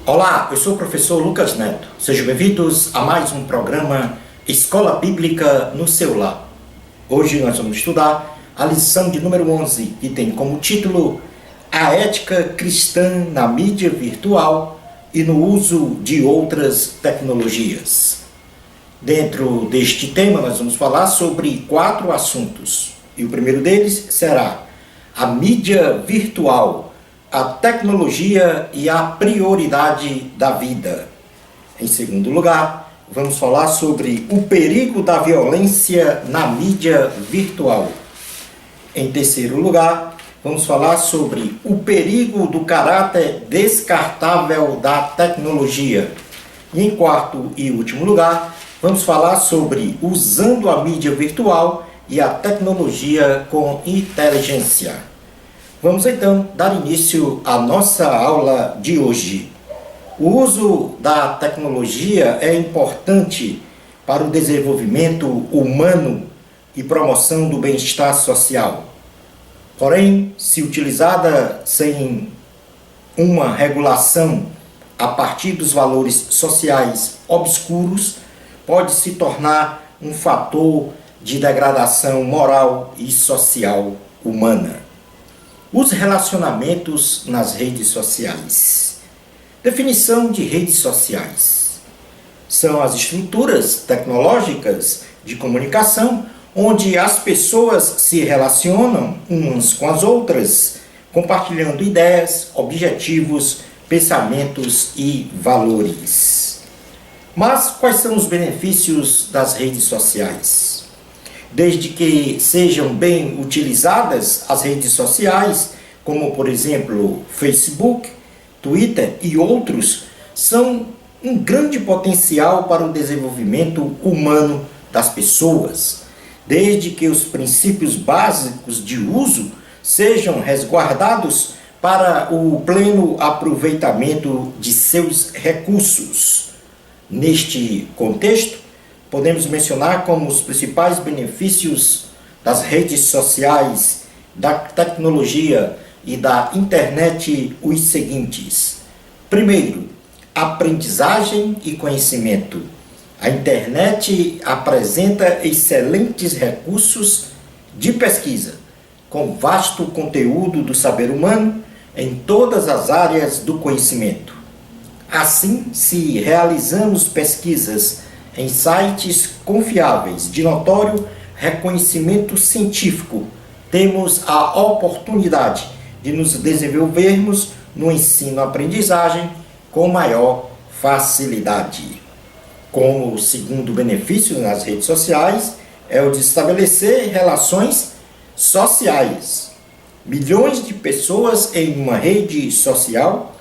Olá, eu sou o professor Lucas Neto. Sejam bem-vindos a mais um programa Escola Bíblica no seu lar. Hoje nós vamos estudar a lição de número 11, que tem como título A Ética Cristã na Mídia Virtual e no Uso de Outras Tecnologias. Dentro deste tema nós vamos falar sobre 4 assuntos. E o primeiro deles será a mídia virtual, a tecnologia e a prioridade da vida. Em segundo lugar, vamos falar sobre o perigo da violência na mídia virtual. Em terceiro lugar, vamos falar sobre o perigo do caráter descartável da tecnologia. E em quarto e último lugar, vamos falar sobre usando a mídia virtual e a tecnologia com inteligência. Vamos então dar início à nossa aula de hoje. O uso da tecnologia é importante para o desenvolvimento humano e promoção do bem-estar social. Porém, se utilizada sem uma regulação a partir dos valores sociais obscuros, pode se tornar um fator de degradação moral e social humana. Os relacionamentos nas redes sociais. Definição de redes sociais. São as estruturas tecnológicas de comunicação onde as pessoas se relacionam umas com as outras, compartilhando ideias, objetivos, pensamentos e valores. Mas quais são os benefícios das redes sociais? Desde que sejam bem utilizadas, as redes sociais, como por exemplo Facebook, Twitter e outros, são um grande potencial para o desenvolvimento humano das pessoas, desde que os princípios básicos de uso sejam resguardados para o pleno aproveitamento de seus recursos. Neste contexto, podemos mencionar como os principais benefícios das redes sociais, da tecnologia e da internet os seguintes. Primeiro, aprendizagem e conhecimento. A internet apresenta excelentes recursos de pesquisa, com vasto conteúdo do saber humano em todas as áreas do conhecimento. Assim, se realizamos pesquisas em sites confiáveis de notório reconhecimento científico, temos a oportunidade de nos desenvolvermos no ensino-aprendizagem com maior facilidade. Como segundo benefício nas redes sociais é o de estabelecer relações sociais. Milhões de pessoas em uma rede social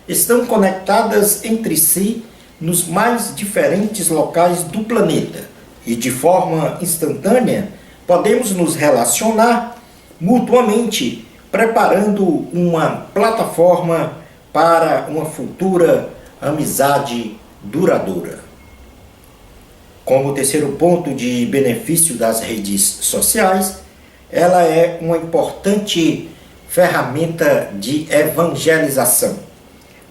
estão conectadas entre si nos mais diferentes locais do planeta e de forma instantânea podemos nos relacionar mutuamente, preparando uma plataforma para uma futura amizade duradoura. Como terceiro ponto de benefício das redes sociais, ela é uma importante ferramenta de evangelização.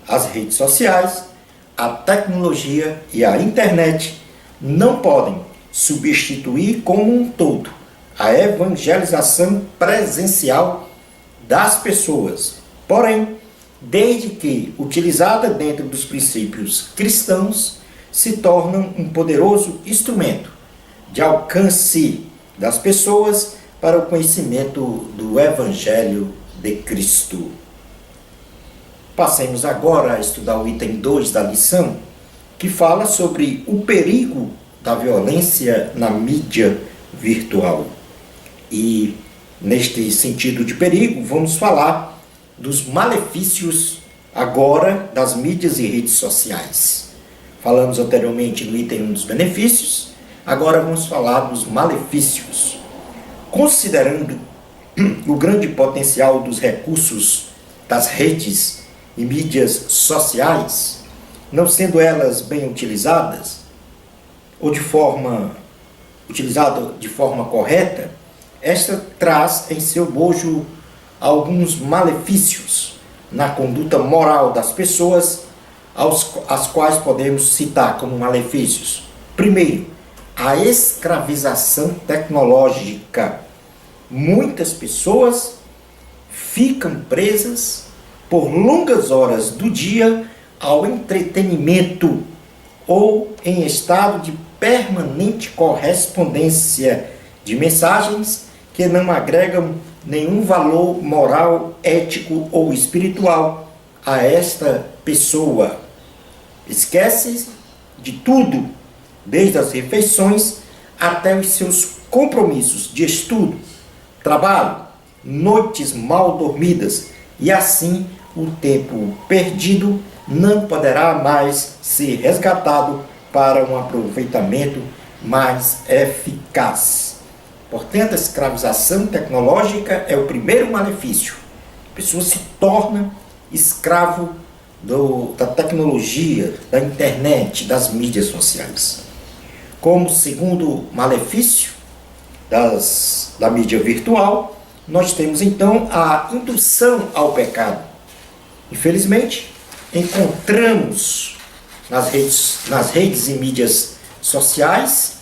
As redes sociais, a tecnologia e a internet não podem substituir como um todo a evangelização presencial das pessoas. Porém, desde que utilizada dentro dos princípios cristãos, se tornam um poderoso instrumento de alcance das pessoas para o conhecimento do Evangelho de Cristo. Passemos agora a estudar o item 2 da lição, que fala sobre o perigo da violência na mídia virtual. E, neste sentido de perigo, vamos falar dos malefícios agora das mídias e redes sociais. Falamos anteriormente no item 1 dos benefícios, agora vamos falar dos malefícios. Considerando o grande potencial dos recursos das redes e mídias sociais, não sendo elas bem utilizadas ou utilizada de forma correta, esta traz em seu bojo alguns malefícios na conduta moral das pessoas as quais podemos citar como malefícios. Primeiro, a escravização tecnológica. Muitas pessoas ficam presas por longas horas do dia ao entretenimento ou em estado de permanente correspondência de mensagens que não agregam nenhum valor moral, ético ou espiritual a esta pessoa. Esquece de tudo, desde as refeições até os seus compromissos de estudo, trabalho, noites mal dormidas, e assim o tempo perdido não poderá mais ser resgatado para um aproveitamento mais eficaz. Portanto, a escravização tecnológica é o primeiro malefício. A pessoa se torna escravo da tecnologia, da internet, das mídias sociais. Como segundo malefício da mídia virtual, nós temos então a indução ao pecado. Infelizmente, encontramos nas redes e mídias sociais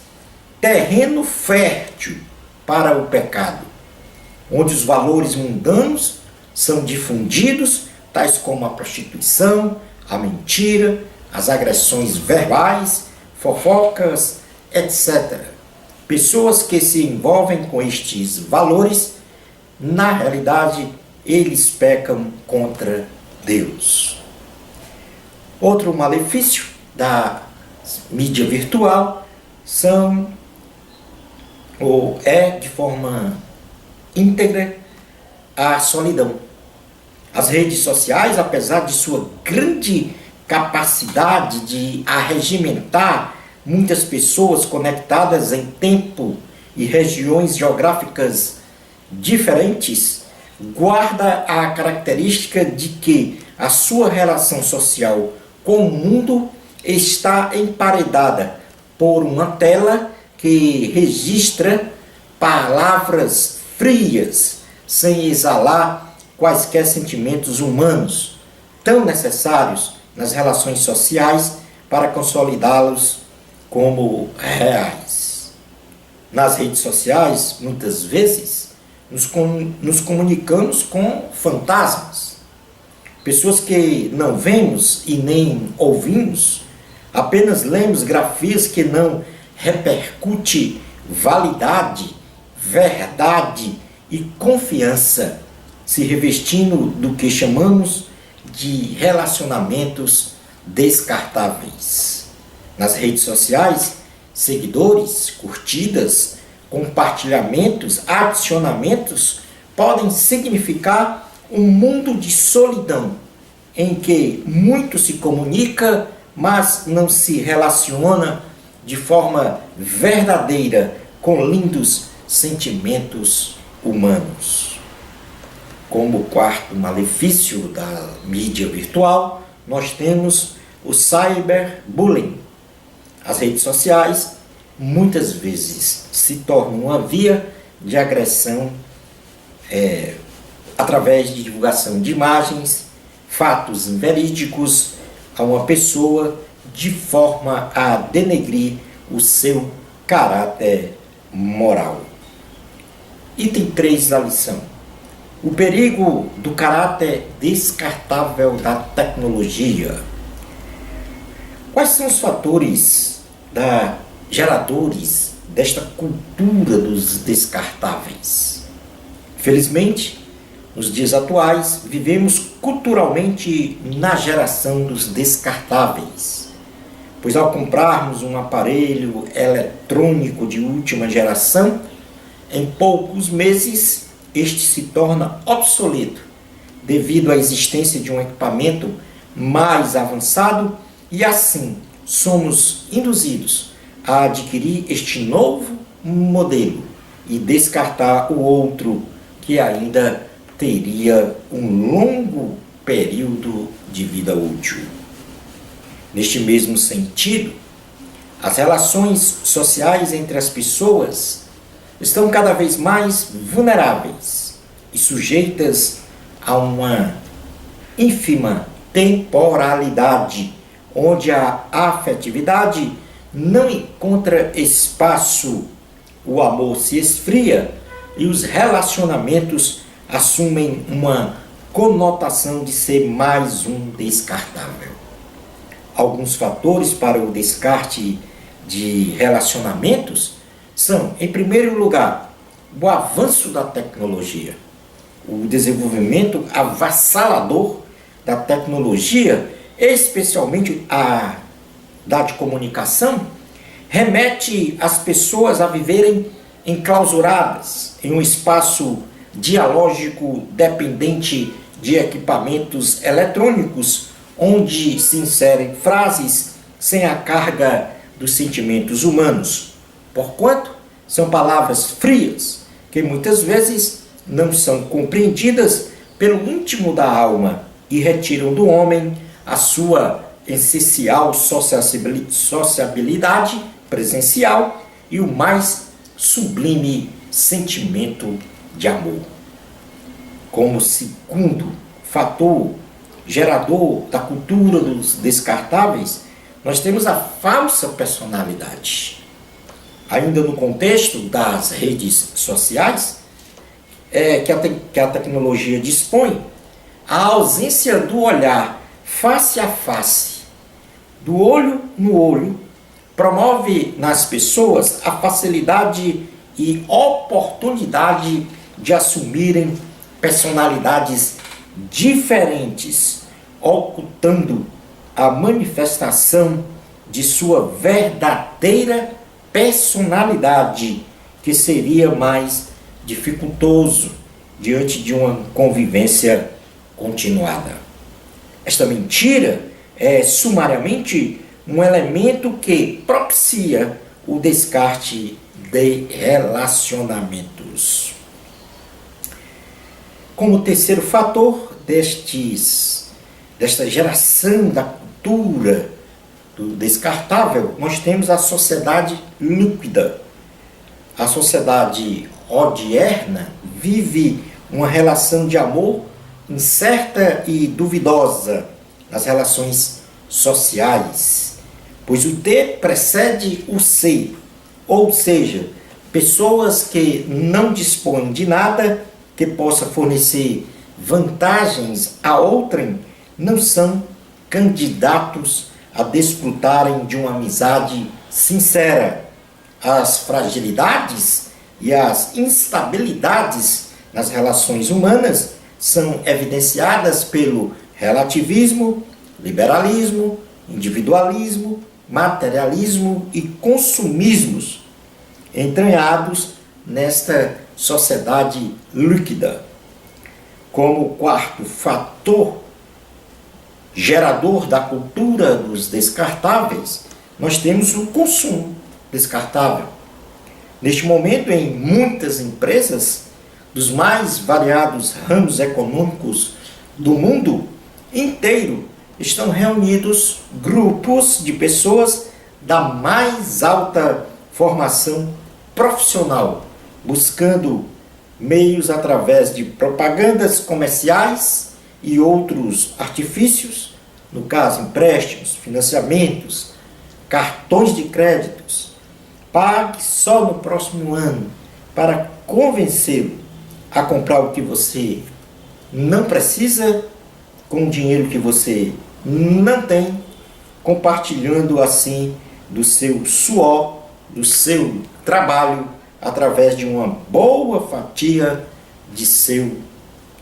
terreno fértil para o pecado, onde os valores mundanos são difundidos, tais como a prostituição, a mentira, as agressões verbais, fofocas, etc. Pessoas que se envolvem com estes valores, na realidade, eles pecam contra Deus. Outro malefício da mídia virtual é de forma íntegra a solidão. As redes sociais, apesar de sua grande capacidade de arregimentar muitas pessoas conectadas em tempo e regiões geográficas diferentes, guarda a característica de que a sua relação social com o mundo está emparedada por uma tela que registra palavras frias, sem exalar quaisquer sentimentos humanos, tão necessários nas relações sociais para consolidá-los como reais. Nas redes sociais, muitas vezes, nos comunicamos com fantasmas, pessoas que não vemos e nem ouvimos, apenas lemos grafias que não repercute validade, verdade e confiança, se revestindo do que chamamos de relacionamentos descartáveis. Nas redes sociais, seguidores, curtidas, compartilhamentos, adicionamentos podem significar um mundo de solidão, em que muito se comunica, mas não se relaciona de forma verdadeira com lindos sentimentos humanos. Como quarto malefício da mídia virtual, nós temos o cyberbullying. As redes sociais muitas vezes se tornam uma via de agressão através de divulgação de imagens, fatos inverídicos a uma pessoa de forma a denegrir o seu caráter moral. Item 3 da lição. O perigo do caráter descartável da tecnologia. Quais são os fatores geradores desta cultura dos descartáveis? Felizmente, nos dias atuais, vivemos culturalmente na geração dos descartáveis, pois ao comprarmos um aparelho eletrônico de última geração, em poucos meses este se torna obsoleto, devido à existência de um equipamento mais avançado, e assim somos induzidos a adquirir este novo modelo e descartar o outro que ainda teria um longo período de vida útil. Neste mesmo sentido, as relações sociais entre as pessoas estão cada vez mais vulneráveis e sujeitas a uma ínfima temporalidade onde a afetividade não encontra espaço, o amor se esfria e os relacionamentos assumem uma conotação de ser mais um descartável. Alguns fatores para o descarte de relacionamentos são, em primeiro lugar, o avanço da tecnologia. O desenvolvimento avassalador da tecnologia, especialmente a da de comunicação, remete as pessoas a viverem enclausuradas em um espaço dialógico dependente de equipamentos eletrônicos, onde se inserem frases sem a carga dos sentimentos humanos, porquanto são palavras frias, que muitas vezes não são compreendidas pelo íntimo da alma e retiram do homem a sua essencial sociabilidade presencial e o mais sublime sentimento de amor. Como segundo fator gerador da cultura dos descartáveis, nós temos a falsa personalidade. Ainda no contexto das redes sociais, que a tecnologia dispõe, a ausência do olhar face a face, do olho no olho, promove nas pessoas a facilidade e oportunidade de assumirem personalidades diferentes, ocultando a manifestação de sua verdadeira personalidade, que seria mais dificultoso diante de uma convivência continuada. Esta mentira é sumariamente um elemento que propicia o descarte de relacionamentos. Como terceiro fator desta geração da cultura do descartável, nós temos a sociedade líquida. A sociedade odierna vive uma relação de amor incerta e duvidosa nas relações sociais, pois o ter precede o ser, ou seja, pessoas que não dispõem de nada que possa fornecer vantagens a outrem não são candidatos a desfrutarem de uma amizade sincera. As fragilidades e as instabilidades nas relações humanas são evidenciadas pelo relativismo, liberalismo, individualismo, materialismo e consumismos entranhados nesta sociedade líquida. Como quarto fator gerador da cultura dos descartáveis, nós temos o consumo descartável. Neste momento, em muitas empresas dos mais variados ramos econômicos do mundo inteiro, estão reunidos grupos de pessoas da mais alta formação profissional, buscando meios através de propagandas comerciais e outros artifícios, no caso empréstimos, financiamentos, cartões de créditos, pague só no próximo ano, para convencê-lo a comprar o que você não precisa com o dinheiro que você não tem, compartilhando assim do seu suor, do seu trabalho, através de uma boa fatia de seu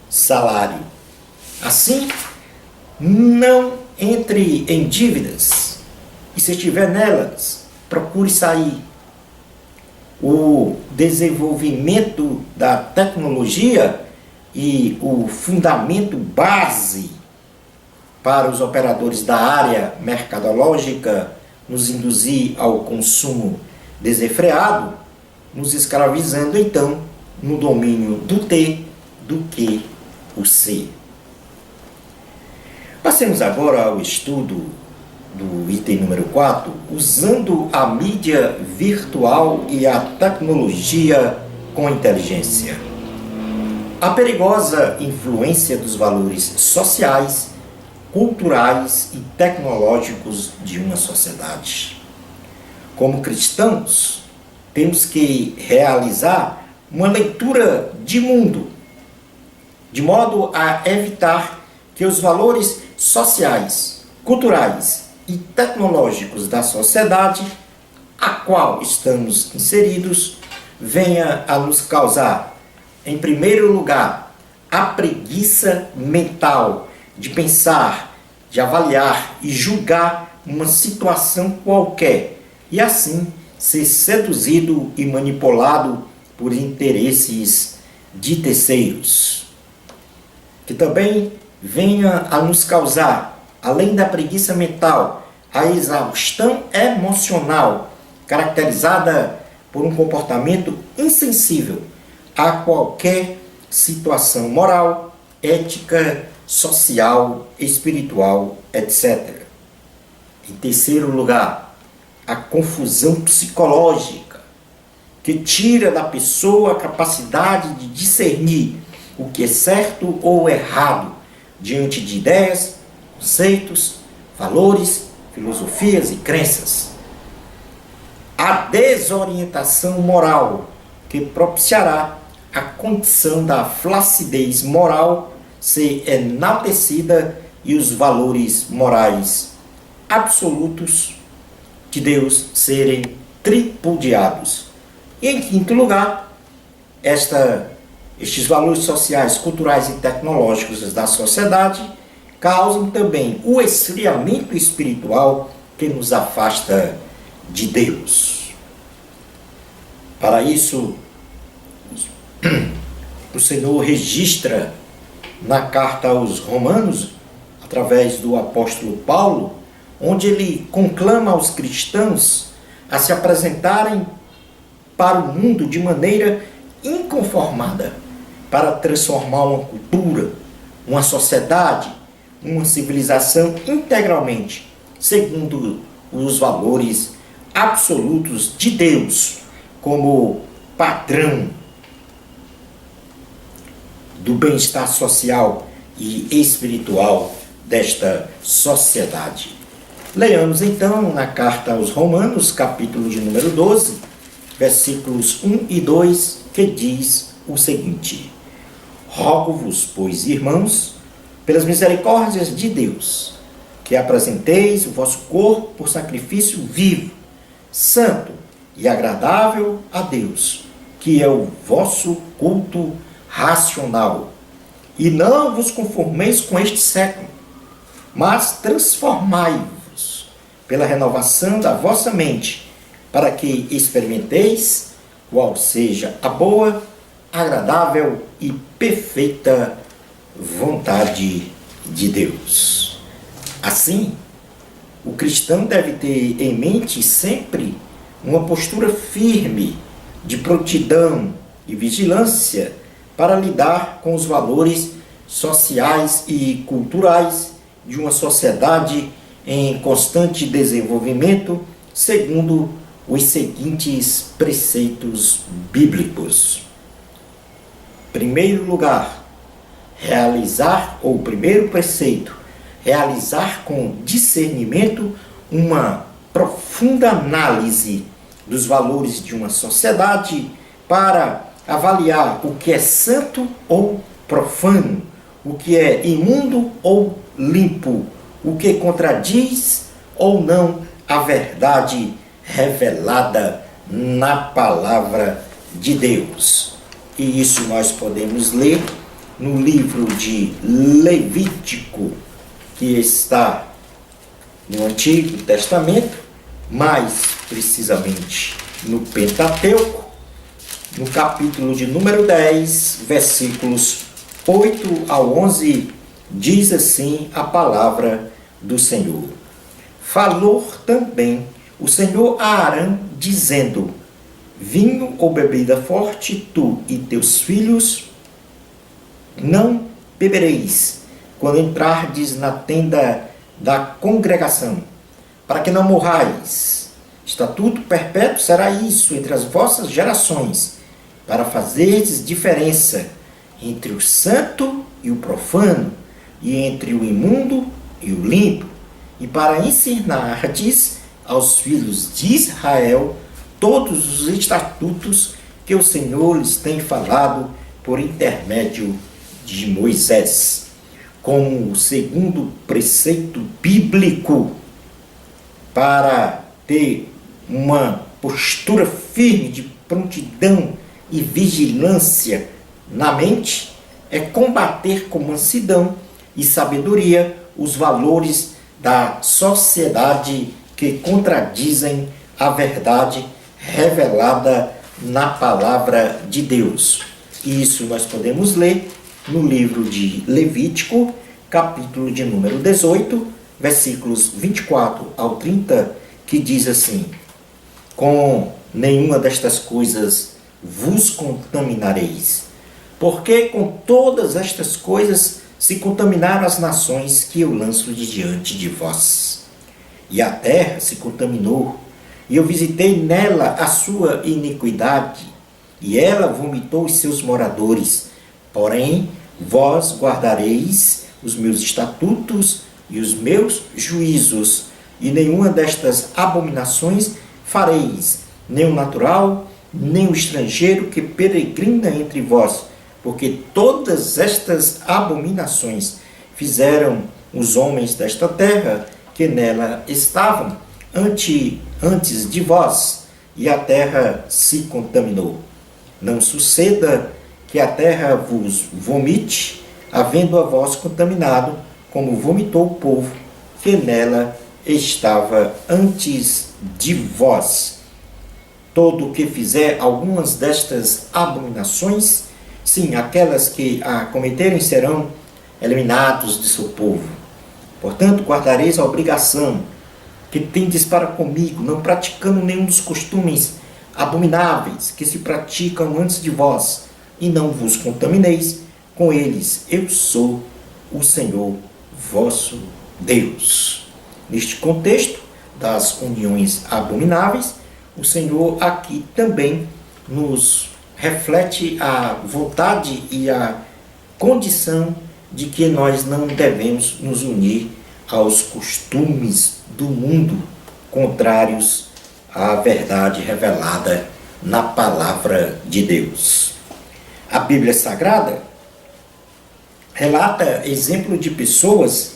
salário. Assim, não entre em dívidas, e se estiver nelas, procure sair. O desenvolvimento da tecnologia e o fundamento base para os operadores da área mercadológica nos induzir ao consumo desenfreado, nos escravizando então no domínio do ter do que o ser. Passemos agora ao estudo do item número 4, usando a mídia virtual e a tecnologia com inteligência. A perigosa influência dos valores sociais culturais e tecnológicos de uma sociedade. Como cristãos, temos que realizar uma leitura de mundo, de modo a evitar que os valores sociais, culturais e tecnológicos da sociedade a qual estamos inseridos venha a nos causar, em primeiro lugar, a preguiça mental de pensar, de avaliar e julgar uma situação qualquer e assim ser seduzido e manipulado por interesses de terceiros. Que também venha a nos causar, além da preguiça mental, a exaustão emocional, caracterizada por um comportamento insensível a qualquer situação moral, ética, social, espiritual, etc. Em terceiro lugar, a confusão psicológica, que tira da pessoa a capacidade de discernir o que é certo ou errado diante de ideias, conceitos, valores, filosofias e crenças. A desorientação moral, que propiciará a condição da flacidez moral ser enaltecida e os valores morais absolutos de Deus serem tripudiados. E em quinto lugar, estes valores sociais, culturais e tecnológicos da sociedade causam também o esfriamento espiritual que nos afasta de Deus. Para isso, o Senhor registra na carta aos Romanos, através do apóstolo Paulo, onde ele conclama aos cristãos a se apresentarem para o mundo de maneira inconformada, para transformar uma cultura, uma sociedade, uma civilização integralmente, segundo os valores absolutos de Deus, como padrão do bem-estar social e espiritual desta sociedade. Leamos então na carta aos Romanos, capítulo de número 12, versículos 1 e 2, que diz o seguinte: Rogo-vos, pois, irmãos, pelas misericórdias de Deus, que apresenteis o vosso corpo por sacrifício vivo, santo e agradável a Deus, que é o vosso culto racional. E não vos conformeis com este século, mas transformai-vos pela renovação da vossa mente, para que experimenteis qual seja a boa, agradável e perfeita vontade de Deus. Assim, o cristão deve ter em mente sempre uma postura firme de prontidão e vigilância para lidar com os valores sociais e culturais de uma sociedade em constante desenvolvimento, segundo os seguintes preceitos bíblicos. Primeiro lugar, primeiro preceito, realizar com discernimento uma profunda análise dos valores de uma sociedade para avaliar o que é santo ou profano, o que é imundo ou limpo, o que contradiz ou não a verdade revelada na palavra de Deus. E isso nós podemos ler no livro de Levítico, que está no Antigo Testamento, mais precisamente no Pentateuco, no capítulo de número 10, versículos 8 ao 11, diz assim a palavra do Senhor. Falou também o Senhor a Arão, dizendo: vinho ou bebida forte, tu e teus filhos não bebereis, quando entrardes na tenda da congregação, para que não morrais. Estatuto perpétuo será isso entre as vossas gerações, para fazerdes diferença entre o santo e o profano, e entre o imundo e o limpo, e para ensinardes aos filhos de Israel todos os estatutos que o Senhor lhes tem falado por intermédio de Moisés, como o segundo preceito bíblico para ter uma postura firme de prontidão e vigilância na mente, é combater com mansidão e sabedoria os valores da sociedade que contradizem a verdade revelada na palavra de Deus. E isso nós podemos ler no livro de Levítico, capítulo de número 18, versículos 24 ao 30, que diz assim: com nenhuma destas coisas vos contaminareis, porque com todas estas coisas se contaminaram as nações que eu lanço de diante de vós. E a terra se contaminou, e eu visitei nela a sua iniquidade, e ela vomitou os seus moradores. Porém, vós guardareis os meus estatutos e os meus juízos, e nenhuma destas abominações fareis, nem o natural, nem o estrangeiro que peregrina entre vós, porque todas estas abominações fizeram os homens desta terra que nela estavam antes de vós, e a terra se contaminou. Não suceda que a terra vos vomite, havendo a vós contaminado, como vomitou o povo que nela estava antes de vós. Todo o que fizer algumas destas abominações, sim, aquelas que a cometerem serão eliminados de seu povo. Portanto, guardareis a obrigação que tendes para comigo, não praticando nenhum dos costumes abomináveis que se praticam antes de vós, e não vos contamineis com eles. Eu sou o Senhor vosso Deus. Neste contexto das uniões abomináveis, o Senhor aqui também nos reflete a vontade e a condição de que nós não devemos nos unir aos costumes do mundo contrários à verdade revelada na palavra de Deus. A Bíblia Sagrada relata exemplo de pessoas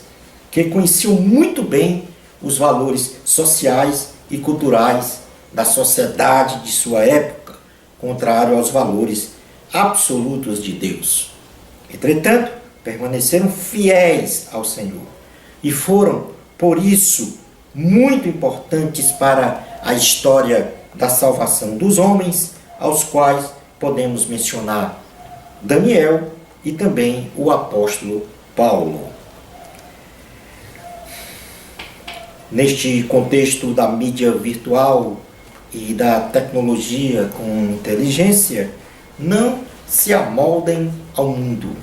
que conheciam muito bem os valores sociais e culturais da sociedade de sua época, contrário aos valores absolutos de Deus. Entretanto, permaneceram fiéis ao Senhor e foram, por isso, muito importantes para a história da salvação dos homens, aos quais podemos mencionar Daniel e também o apóstolo Paulo. Neste contexto da mídia virtual e da tecnologia com inteligência, não se amoldem ao mundo.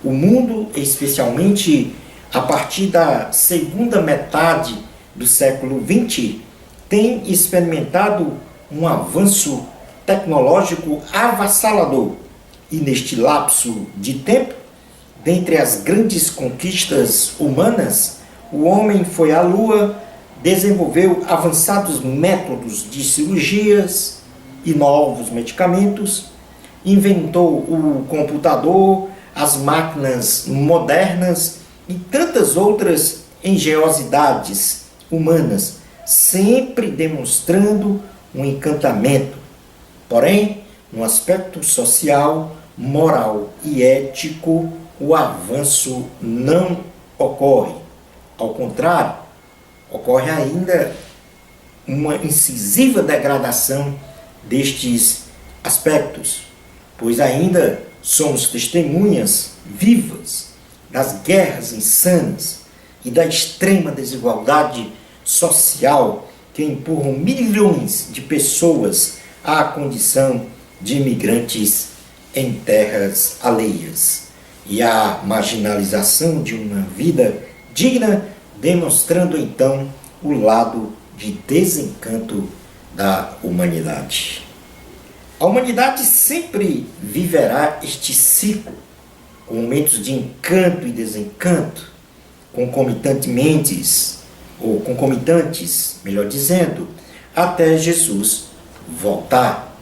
O mundo, especialmente a partir da segunda metade do século XX, tem experimentado um avanço tecnológico avassalador. E neste lapso de tempo, dentre as grandes conquistas humanas, o homem foi à Lua, desenvolveu avançados métodos de cirurgias e novos medicamentos, inventou o computador, as máquinas modernas e tantas outras engenhosidades humanas, sempre demonstrando um encantamento. Porém, no aspecto social, moral e ético, o avanço não ocorre. Ao contrário, ocorre ainda uma incisiva degradação destes aspectos, pois ainda somos testemunhas vivas das guerras insanas e da extrema desigualdade social que empurram milhões de pessoas à condição de imigrantes em terras alheias, e a marginalização de uma vida digna, demonstrando então o lado de desencanto da humanidade. A humanidade sempre viverá este ciclo, com momentos de encanto e desencanto, concomitantes, melhor dizendo, até Jesus voltar.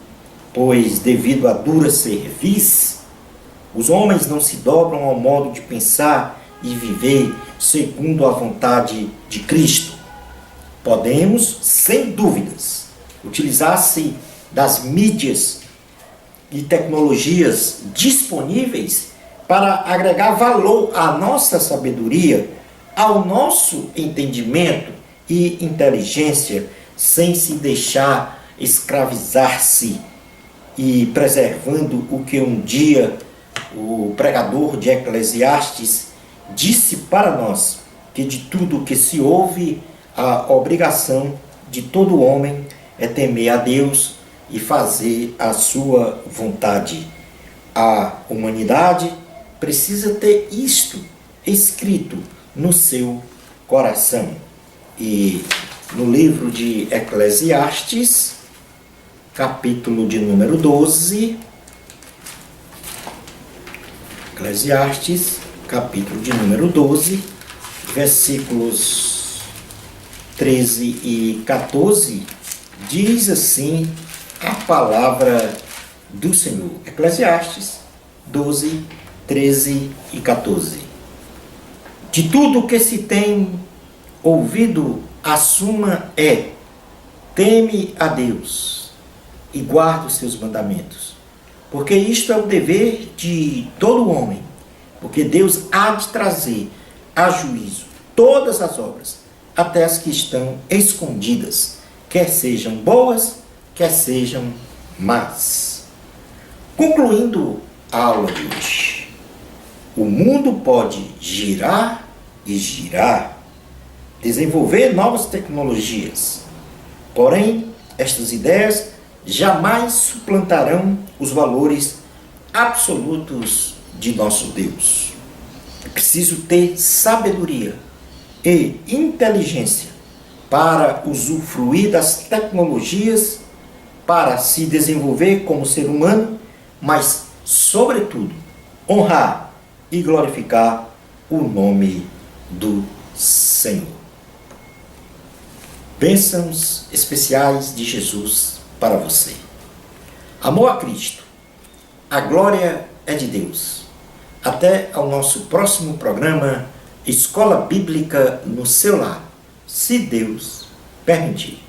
Pois, devido à dura cerviz, os homens não se dobram ao modo de pensar e viver segundo a vontade de Cristo. Podemos, sem dúvidas, utilizar-se das mídias e tecnologias disponíveis para agregar valor à nossa sabedoria, ao nosso entendimento e inteligência, sem se deixar escravizar-se e preservando o que um dia o pregador de Eclesiastes disse para nós, que de tudo que se ouve, a obrigação de todo homem é temer a Deus e fazer a sua vontade. A humanidade precisa ter isto escrito no seu coração. E no livro de Eclesiastes, capítulo de número 12, Eclesiastes, capítulo de número 12, versículos 13 e 14, diz assim a palavra do Senhor. Eclesiastes 12, 13 e 14. De tudo que se tem ouvido, a suma é: teme a Deus e guarda os seus mandamentos, porque isto é o dever de todo homem, porque Deus há de trazer a juízo todas as obras, até as que estão escondidas, quer sejam boas, quer sejam más. Concluindo a aula de hoje, o mundo pode girar e girar, desenvolver novas tecnologias, porém, estas ideias jamais suplantarão os valores absolutos de nosso Deus. É preciso ter sabedoria e inteligência para usufruir das tecnologias, para se desenvolver como ser humano, mas, sobretudo, honrar e glorificar o nome do Senhor. Bênçãos especiais de Jesus para você. Amor a Cristo. A glória é de Deus. Até ao nosso próximo programa Escola Bíblica no seu lar, se Deus permitir.